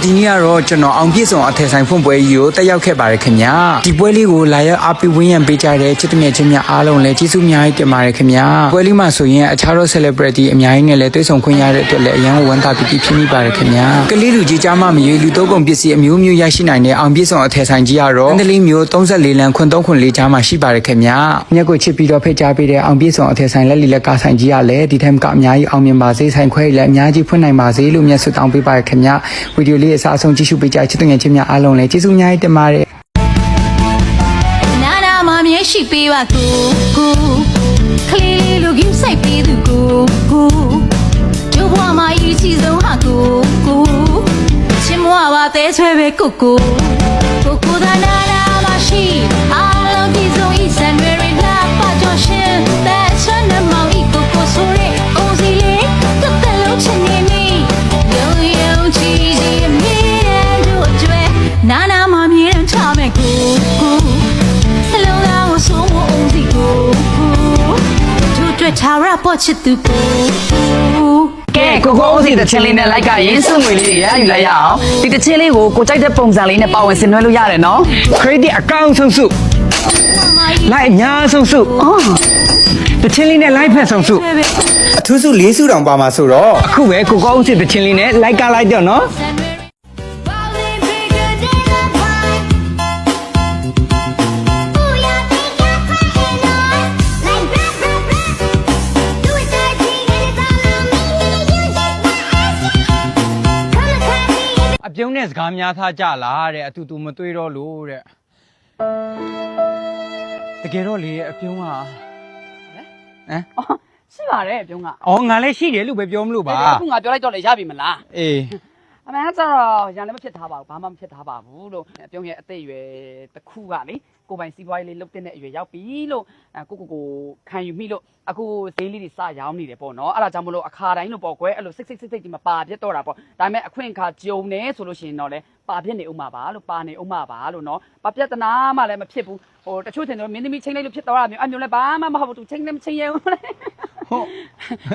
ဒီနေ့ကတော့ကျွန်တော်အောင်ပြည့်စုံအထက်ဆိုင်ဖွင့်ပွဲကြီးကိုတက်ရောက်ခဲ့ပါတယ်ခင်ဗျာဒီပွဲလေးကိုလာရောက်အားပေးဝန်းရံပေးကြတဲ့ချစ်တဲ့ချင်းများအားလုံးလည်းကျေးဇူးအများကြီးတင်ပါတယ်ခင်ဗျာပွဲလေးမှာဆိုရင်အခြားသော celebrity အများကြီးနဲ့လည်းတွေ့ဆုံခွင့်ရတဲ့အတွက်လည်းအရန်ဝမ်းသာပီတိဖြစ်မိပါတယ်ခင်ဗျာကလေးလူကြီးကြားမှမရွေးလူသုံးကုန်ပစ္စည်းအမျိုးမျိုးရရှိနိုင်တဲ့အောင်ပြည့်စုံအထက်ဆိုင်ကြီးကတော့အန်ဒလီမျိုး34လမ်းခွန်304ကြားမှာရှိပါတယ်ခင်ဗျာမြက်ကိုချစ်ပြီးတော့ဖိတ်ကြားပေးတဲ့အောင်ပြည့်စုံအထက်ဆိုင်လက်လီလက်ကားဆိုင်ကြီးကလည်းဒီထက်ကအများကြီးအောင်မြင်ပါစေဆိုင်ခွဲလည်းအများကြီးဖွင့်နိုင်ပါစေလို့မြတ်ဆွတောင်းပေးပါရခင်ဗျာဗီဒီယိုလေးအစားအဆုံးကြည့်ရှုပေးကြချစ်တဲ့ချင်းများအားလုံးလည်းကျေးဇူးအများကြီးတင်ပါတယ်နာနာမမြဲရှိပေးပါကိုခလေးလေးလူကြီးစိုက်ပေးသူကိုကျိုးဘွားမကြီးချီဆုံးဟာကိုချင်းမွားပါသေးဆွဲပဲကိုသာနာနာမရှိအားလုံးဒီဆုံးဤစံတွေလာပါကြရှင်တဲ့ဆွမ်းနမောင်ဤကိုဆိုရဲအိုစီလေးတက်တက်လုံးချင်နေနေယုံကြည်ကြည်အမြဲတို့ကျွဲနာနာမမြဲချမဲ့ကိုနှလုံးသားကိုဆိုးမအောင်စီကိုတို့တွေ့ထားရပေါ်ချစ်သူကဲကိုဦးစီတချင်းလေးနဲ့လိုက်ကရင်စုငွေလေးရယူလိုက်ရအောင်ဒီတချင်းလေးကိုကိုကြိုက်တဲ့ပုံစံလေးနဲ့ပါဝင်ဆင်နွှဲလို့ရတယ်နော် credit အကောင့်ဆုံးစုလိုက်အများဆုံးစုတချင်းလေးနဲ့ live ဖက်ဆုံးစုအထူးစု၄စုတောင်ပါမှာဆိုတော့အခုပဲကိုဦးစီတချင်းလေးနဲ့ like ကလိုက်တော့နော်အပြုံးနဲ့စကားများသားကြလားတဲ့အတူတူမတွေ့တော့လို့တဲ့တကယ်တော့လေအပြုံးကဟမ်ရှိပါတယ်ပြုံးကအော်ငါလည်းရှိတယ်လို့ပဲပြောမလို့ပါအခုငါပြောလိုက်တော့လေရပြီမလားအေးအမှန်ကတော့ရန်လည်းမဖြစ်ထားပါဘူးဘာမှမဖြစ်ထားပါဘူးလို့ပြုံးရဲ့အသက်အရွယ်တစ်ခုကလေကိုပိုင်စီးပွားရေးလေးလုပ်တဲ့အရွယ်ရောက်ပြီလို့ကိုခံယူမိလို့အခုဈေးလေးတွေစရောင်းနေတယ်ပေါ့နော်အဲ့ဒါကြောင့်မလို့အခါတိုင်းလို့ပေါ့ကွယ်အဲ့လိုစိတ်ဒီမှာပါပြတ်တော့တာပေါ့ဒါပေမဲ့အခွင့်အခါကြုံနေဆိုလို့ရှိရင်တော့လေပါပြတ်နေဦးမှာပါလို့ပါနေဦးမှာပါလို့နော်ပါပြတ်တနာမှလည်းမဖြစ်ဘူးဟိုတချို့ထင်တော့မင်းသမီးချင်းလေးလို့ဖြစ်တော့တာမျိုးအမျိုးလည်းဘာမှမဟုတ်ဘူးသူချင်းလည်းမချင်းရဲဘူးဟုတ်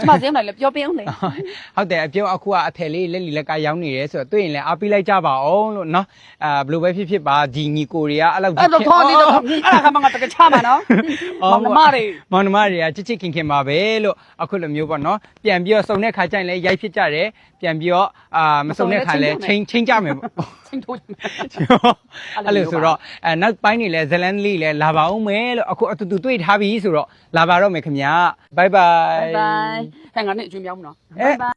ကျမဈေးမလည်းပြောပြအောင်လေဟုတ်တယ်အပြုံးအခုကအထယ်လေးလက်လီလက်ကရောင်းနေတယ်ဆိုတော့တွေ့ရင်လည်းအားပေးလိုက်ကြပါအောင်လို့နော်ဘယ်လိုပဲဖြစ်ပါဒီညီကိုတွေကအဲ့လောက်အဲ့တော့ခေါ်နေတော့အဲ့ဒါကမှငါတကယ်ချမှာနော်မောင်နှမတွေကချစ်ခင်ပါပဲလို့အခုလိုမျိုးပေါ့နော်ပြန်ပြီးတော့စုံတဲ့ခါကျရင်လည်းရိုက်ဖြစ်ကြတယ်ပြန်ပြီးတော့မစုံတဲ့ခါလည်းချင်းကြမယ်ပေါ့ချင်းထိုးအဲ့လိုဆိုတော့နောက်ပိုင်းနေလဲဇလန်လေးလဲလာပါအောင်မယ်လို့အခုအတူတူတွေ့ထားပြီဆိုတော့လာပါတော့မယ်ခင်ဗျာဘိုင်ဘိုင်ဟဲ့ငါနဲ့အကျွေးမြောင်းမနော်ဘိုင်ဘိုင်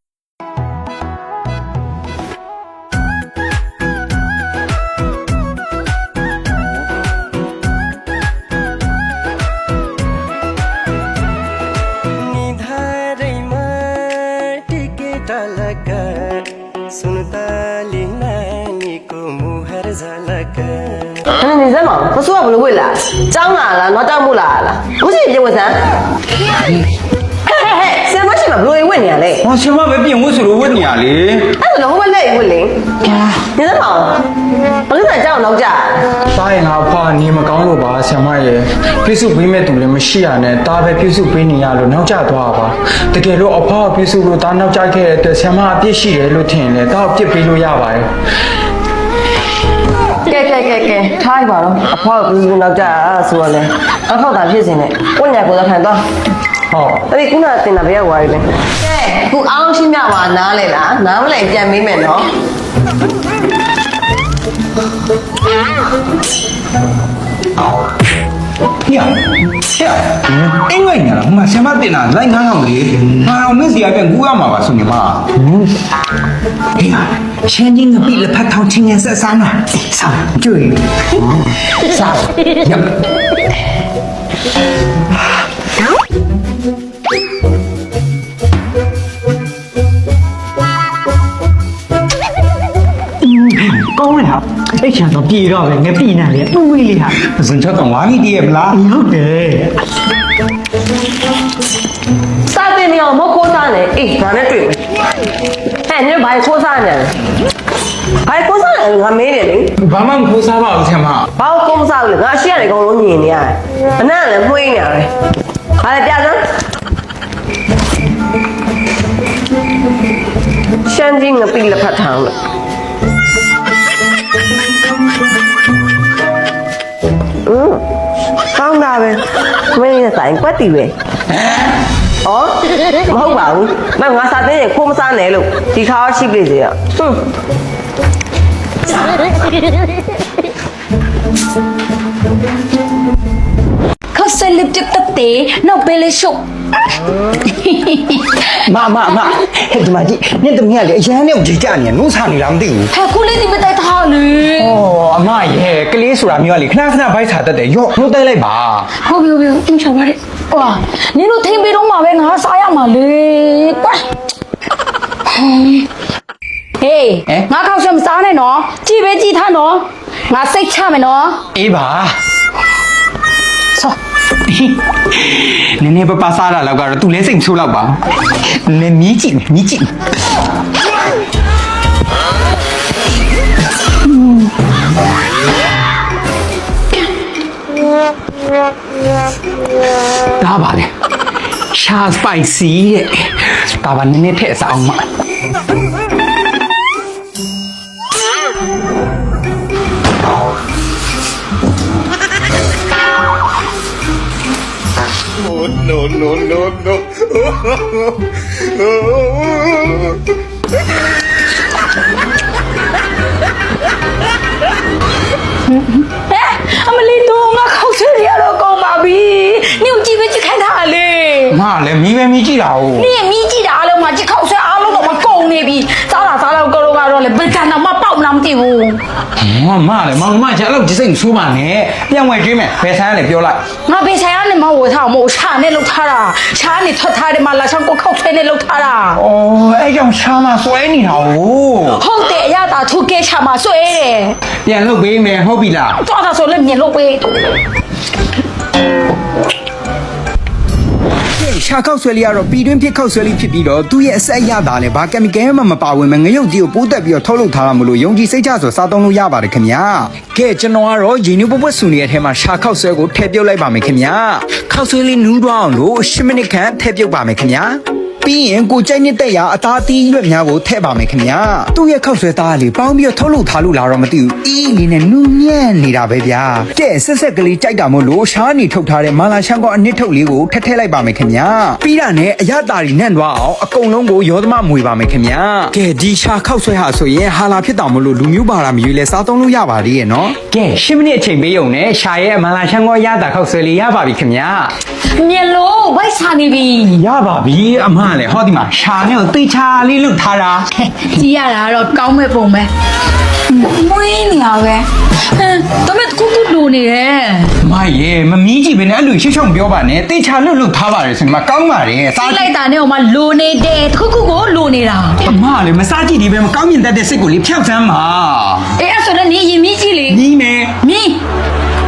你在忙？不是我不是为了，长哪了？哪长不来了？不是结婚噻？嘿，什么什么不会问你嘞？我什么没变，我是问你啊嘞。那是会累问你？你在忙？不是在叫老家？答应我怕你们讲了吧，什么耶？平时不买东西没事啊呢，大概平时不你呀了，老家多少吧？这个路我怕平时路打老家去，这什么别西的路听嘞，到别别路呀吧。ကဲထားပါတော့အဖေကဘူးနောက်ကြဆိုတော့လေအဖေကဖြစ်စင်တယ်ကိုညာကိုသာခံတော့ဟုတ်အဲ့ဒီခုနကတင်တာဘယ်ရောက်သွားပြီလဲကဲခုအားလုံးရှင်းပြပါနားလေလားနားမလဲပြန်မေးမယ်နော်因为呢，我先把电脑来看看哩，我们是要变古样嘛吧，兄弟嘛。哎呀，现在个比了拍套青年色三了，上对，上呀。ကောင်းလားအဲ့ချာတော့ပြေတော့ပဲငပိနာလေတူဝေးလေးဟာစင်ချတော့ဝါမီတည်းမလားဟုတ်တယ်စားတင်နေအောင်မခိုးစားနဲ့အေးဒါနဲ့တွေ့မယ်ဟဲ့ညဘာခိုးစားနေလဲဘာခိုးစားလဲငါမေးတယ်လေဘာမှမခိုးစားပါဘူးဆရာမဘာခိုးစားလဲငါရှေ့ရတယ်အကုန်လုံးမြင်နေရတယ်အနံ့လည်းမှွေးနေရတယ်ဟာလေပြစမ်းရှမ်းကြီးငပိလက်ဖတ်ထောင်းလို့ ပဲမင်းနဲ့ဆိုင်ကွက်တီပဲဟောမဟုတ်ပါဘူးမငါစားတဲ့ခိုးမစားနဲ့လို့ဒီခါရှိပြီစေရဟွန်း เขาเซลิบจิกตะเตนอกเปเลชุก မဟဲ့ဒီမှာကြည့်နင့်တမီးကလေအရန်နဲ့ကြီးကြနေနှုတ်ဆာနေလားမသိဘူး แค่กูเลยที่ไม่ได้ท่าเลย ဩအမရဲ့ကလေးဆိုတာမျိုးကလေခဏဘိုက်စာတတ်တယ်ရော့နှုတ်တိုက်လိုက်ပါ ဟုတ်ပြီအင်းချပါရဲ့ဝါနင်တို့ထင်းပေးတော့မှာပဲငါစားရမှာလေကွာဟေးငါခောက်ရှမစားနဲ့နော်ကြည်ပဲကြည်ထားနော်ငါစိတ်ချမယ်နော် အေးပါ ဆော နည်းနည်းပပစားတာလောက်ကတော့သူလဲစိတ်မဆိုးတော့ပါနည်းမြည်ကြည့်ဒါပါလေရှာစပိုက်စီတဲ့ဒါပါနည်းနည်းထည့်စားအောင်မ အမလီတို့ငါခောက်ဆွဲရတော့ကောင်းပါပြီနင်ကြည်ပဲကြည်ခိုင်းထားလေ မလည်းမီးပဲမီးကြည့်တာဟုတ် နင်မြည်ကြည့်တာအားလုံးမှာကြည်ခောက်ဆွဲအားလုံးတော့မကုန်နေပြီစားတော့ကတော့လေဘယ်ကန်တော့မပေါက်နာမသိဘူး မလည်းမကျအဲ့လောက်စိတ်မဆိုးပါနဲ့ပြန်ဝယ်ကျွေးမယ်ဘယ်ဆိုင်ရလဲပြောလိုက် ငါဘေးဆိုင်ကနေမဝယ်ထားမို့ရှာနဲ့လှုပ်ထားတာရှာနေထွက်ထားတယ်မလာချောင်းကိုခောက်ဆွဲနဲ့လှုပ်ထားတာ ဩအဲ့ကြောင့်ရှာမဆွဲနေတာဟုတ် ဟုတ်တယ်အရသာသူကဲချမှာဆွဲတယ် ပြန်လုပ်ပေးမယ်ဟုတ်ပြီလား တော့ဒါဆိုလည်းမြင်လို့ပဲ ရှာခောက်ဆွဲလေးကတော့ပြည်တွင်းဖြစ်ခောက်ဆွဲလေးဖြစ်ပြီးတော့သူ့ရဲ့အဆက်အရသာလည်းဘာကင်မီကယ်မှမပါဝင်မဲ့ငရုတ်ကြီးကိုပိုးတက်ပြီးတော့ထုတ်လုပ်ထားတာမလို့ယုံကြည်စိတ်ချဆိုစားသုံးလို့ရပါတယ်ခင်ဗျာကဲကျွန်တော်ကတော့ရင်းနှီးပွက်ဆူနေတဲ့အထဲမှာရှာခောက်ဆွဲကိုထည့်ပြုတ်လိုက်ပါမယ်ခင်ဗျာခောက်ဆွဲလေးနူးတော့အောင်လို့10မိနစ်ခန့်ထည့်ပြုတ်ပါမယ်ခင်ဗျာပြီးရင်ကိုကြိုက်နေတဲ့ရာအသားသီးရွက်များကိုထည့်ပါမယ်ခင်ဗျာသူ့ရဲ့ခောက်ဆွဲသားလေးပေါင်းပြီးတော့ထုတ်လုပ်ထားလို့လာတော့မသိဘူးအီးလေးနဲ့နူးညံ့နေတာပဲဗျာကဲဆက်ဆက်ကလေးကြိုက်တာမို့လို့ရှားနေထုတ်ထားတဲ့မာလာရှန်ကောအနစ်ထုတ်လေးကိုထည့်လိုက်ပါမယ်ခင်ဗျာပြီးတာနဲ့အရသာရီနဲ့သွားအောင်အကုန်လုံးကိုရောသမမွေပါမယ်ခင်ဗျာကဲဒီရှာခောက်ဆွဲဟာဆိုရင်ဟာလာဖြစ်တာမို့လို့လူမျိုးပါလာမျိုးလဲစားသုံးလို့ရပါသေးရဲ့နော်ကဲ10မိနစ်အချိန်ပေးရုံနဲ့ရှာရဲ့မာလာရှန်ကောရတာခောက်ဆွဲလေးရပါပြီခင်ဗျာ မြင်လို့ဘိုက်စားနေပြီ ရပါပြီအမလည်းဟောဒီမှာရှာနဲ့ကိုတေချာလေးလုပ်ထားတာ ကြည့်ရတာတော့ကောင်းမဲ့ပုံပဲမွေးနေရပဲတော့မဲ့ကူတူလိုနေတယ် မရဲ့မမီးကြည့်ပဲနဲ့အဲ့လိုချွတ်ချွတ်ပြောပါနဲ့တေချာလုပ်ထားပါတယ်ဆိုရင်မကောင်းပါတယ် စားလိုက်တာနဲ့ဟိုမှာလိုနေတယ်တခုခုကိုလိုနေတာ အမလည်းမစားကြည့်ဒီပဲမကောင်းမြင်တတ်တဲ့စိတ်ကိုလေးဖျောက်စမ်းပါ အေးအဲ့ဆိုတော့နေရင်မြည်ကြည့်လေ နီးမယ် မြည်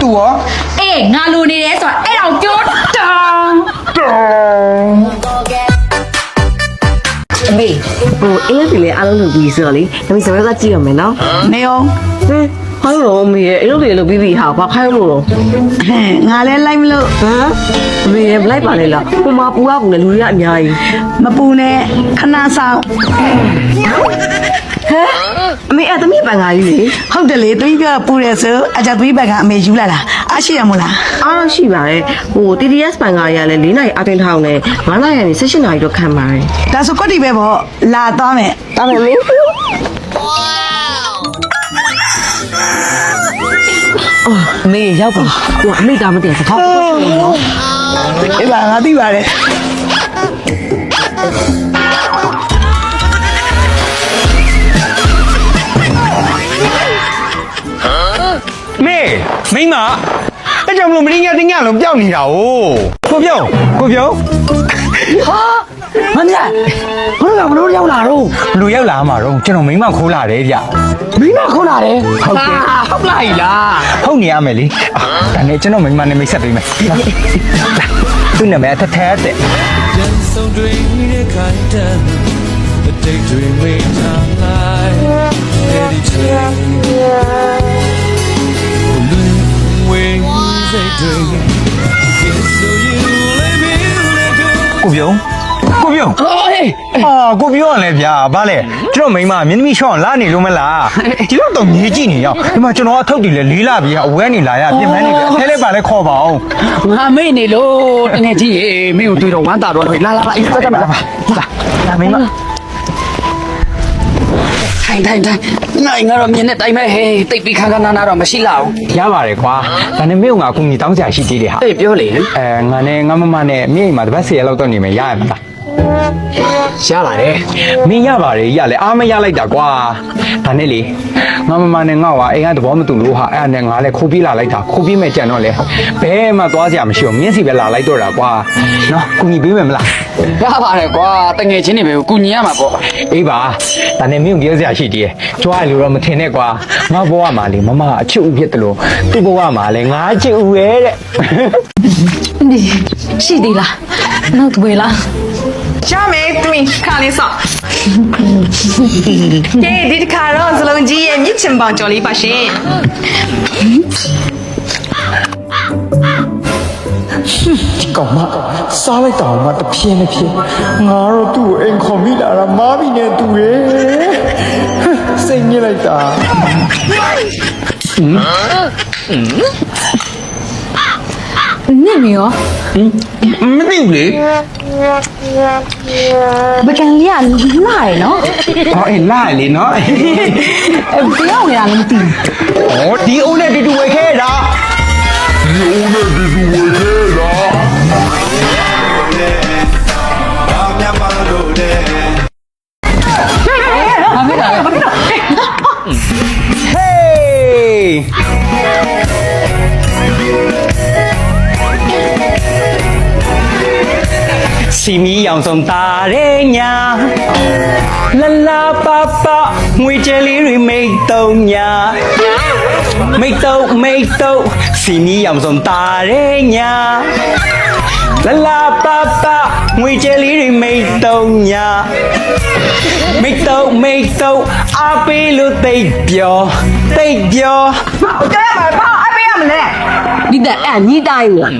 သူရော အေးငါလိုနေတယ်ဆိုတာအဲ့တော့ပြောတာ အမေဟိုအင်္ဂလိပ်လေးအားလုံးလုပ်ပြီးဆိုတော့လေဒါပေမဲ့စကားကကြည့်ရမယ်နော် နေအောင် ဟင်းဟာလို့အမေရဲ့အင်္ဂလိပ်လေးလုပ်ပြီးဟာဘာခိုင်းလို့လဲ ငါလည်းလိုက်မလို့ ဟမ်အမေရဲ့လိုက်ပါလေလားဟိုမှာပူရကုန်တယ်လူတွေကအများကြီး မပူနဲ့ခဏဆောင် ဟမ်အမေအဲ့သမီးပန်ကားကြီးလေ ဟုတ်တယ်လေသူပြောပူတယ်ဆိုအကြသွေးဘက်ကအမေယူလာတာအားရှိရမို့လား အားရှိပါတယ်ဟို TDS ပန်ကားကြီးကလည်း4နာရီအတင်းထောင်းနဲ့9နာရီကနေ16နာရီတော့ခံပါတယ် ဒါဆိုကွက်တီပဲပေါ့လာသွားမယ် ဒါပေမဲ့အမေရောက်ပါဟိုအမေကမတည့်စကားပြောနော် အေးပါငါသိပါတယ် မေမိမအဲ့ကြောင့်မလို့မင်းငယ်တင်းငယ်လုံးပျောက်နေတာ哦ကိုပြုံးဟာမင်းကဘလို့ရောက်လာတော့ လူရောက်လာမှာတော့ကျွန်တော်မိမခိုးလာတယ်ဗျ မင်းမခုလာတယ် ဟုတ်တယ် ဟုတ်လားလား ဟုတ်နေရမယ်လေဒါနဲ့ကျွန်တော်မိမနဲ့မိတ်ဆက်ပေးမယ်လာသူ့နာမည်ထက်တဲ့ ဆုံးတွင်တဲ့ခိုင်တန်တဲ့တိတ်တွေမိထားလိုက်အဲဒီချိန်လွင်ဝေးစိတ်တွေ It's so you let me let go ကိုပြုံး ပြုံး အေး ကိုပြောရလဲဗျာဘာလဲကျွန်တော်မိန်းမမြင်းသမီးရှောင်းလာနေလို့မလားဒီတော့တော့မြေကြည့်နေရောဒီမှာကျွန်တော်အထုပ်တွေလည်းလေးလာပြီအဝဲနေလာရပြင်ပန်းနေတယ်အထဲလေးပါလဲခေါ်ပါအောင် ငါမေ့နေလို့တကယ်ကြီးမင်းကိုတွေ့တော့ဝမ်းသာတော့လာလာအေးစကြမှာလာမင်းမ ထိုင်နိုင်ငါတော့မြင်တဲ့တိုင်းပဲဟေးတိတ်ပြီးခန်းခန်းနာနာတော့မရှိလာဘူး ရပါတယ်ကွာဒါနဲ့မင်းကငါကူညီတောင်းစရာရှိသေးတယ်ဟာ အေးပြောလေ ငါနဲ့ငါမမနဲ့မြေအိမ်မှာတစ်ပတ်10ရက်လောက်တော့နေမယ်ရရမလား ရပါတယ် မင်းရပါတယ်ရလဲအားမရလိုက်တာကွာဒါနဲ့လေငါမမနဲ့ငါ့ကအိမ်ကသဘောမတူလို့ဟာအဲ့ဒါနဲ့ငါလည်းခိုးပြေးလာလိုက်တာခိုးပြေးမဲ့ကြံတော့လေဘဲမှသွားစရာမရှိဘူးမြင်းစီပဲလာလိုက်တော့တာကွာနော်ကူညီပေးမယ်မလား ရပါတယ်ကွာတငယ်ချင်းတွေပဲကုညီရမှာပေါ့ အေးပါဒါနဲ့မင်းကိုပြောစရာရှိသေးတယ်ကြွားရလို့တော့မထင်နဲ့ကွာငါဘဝမှာလေမမအချစ်ဦးဖြစ်တယ်လို့သူ့ဘဝမှာလေငါအချစ်ဦးရဲ့တဲ့ ဒီရှိသေးလားနောက်တွေ့လား ရမယ်သူခါလေးစော့ကဲဒီတစ်ခါတော့စလုံးကြီးရဲ့မြစ်ချင်ပေါင်ကြော်လေးပါရှင် ကောင်မစားလိုက်တော့မှတပြင်းတစ်ပြင်းငါတော့သူ့ကိုအိမ်ခေါ်မိလာတာမားပြီနဲ့တူတယ်စိတ်ညစ်လိုက်တာ နင့်မရော မသိဘူးလေ ပကံလေးကလာရနော် ဟောအေးလာလေနော် တယောက်နေတာလည်းမသိဘူး ဟောဒီအိုးနဲ့တူတူဝယ်ခဲ့တာ စီမီရောင်စုံတာတဲ့ညာလာလာပါပါငွေကြလေးတွေမိတ်တုံညာမိတ်တုံစီမီရောင်စုံတာတဲ့ညာလာလာပါပါငွေကြလေးတွေမိတ်တုံညာမိတ်တုံအားပေးလို့တိတ်ပြော ကဲပါပါအမေရမလဲဒီတဲ့ညီတိုင်းလား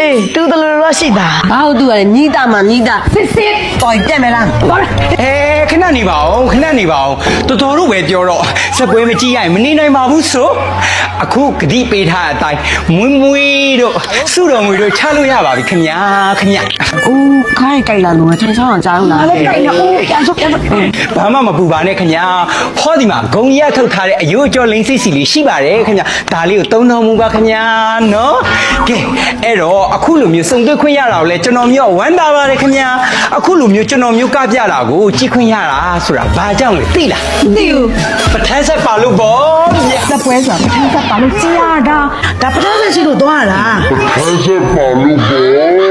အေးတူတယ်လို့ရှိတာဘာလို့သူကညီတာမှညီတာစစ်တော်ကြက်မလားဘာလဲ ခဏနေပါအောင်တော်တော်တို့ပဲပြောတော့စပွဲမကြည့်ရရင်မနေနိုင်ပါဘူးဆိုအခုဂတိပေးထားတဲ့အတိုင်းမွေးတို့စုတော်ငွေတို့ချလို့ရပါပြီခင်ဗျာအိုးခိုင်းကြိုက်လာလို့ထိုင်ဆောင်အောင်ကြားလားလည်းကြိုက်နေအိုးပြန်စိုးဘာမှမပူပါနဲ့ခင်ဗျာဟောဒီမှာဂုံရက်ထုတ်ထားတဲ့အယိုးကျော်လိမ့်စိတ်စီလေးရှိပါတယ်ခင်ဗျာဒါလေးကိုသုံးတော်မူပါခင်ဗျာနော်ကဲအဲ့တော့အခုလိုမျိုးစုံတွေ့ခွင့်ရတာကိုလည်းကျွန်တော်မျိုးဝမ်းသာပါတယ်ခင်ဗျာအခုလိုမျိုးကျွန်တော်မျိုးကပြတာကိုကြည့်ခွင့်ရတာဆိုတာဘာကြောင့်လဲသိလားသိဘူး ပထန်းဆက်ပါလို့ပေါ့ဗျာ စပွဲဆိုတာပထမဆက်ပါလို့ကြားတာဒါပထမဆက်ရှိလို့သွားတာ Hãy subscribe cho kênh Ghiền Mì Gõ Để không bỏ lỡ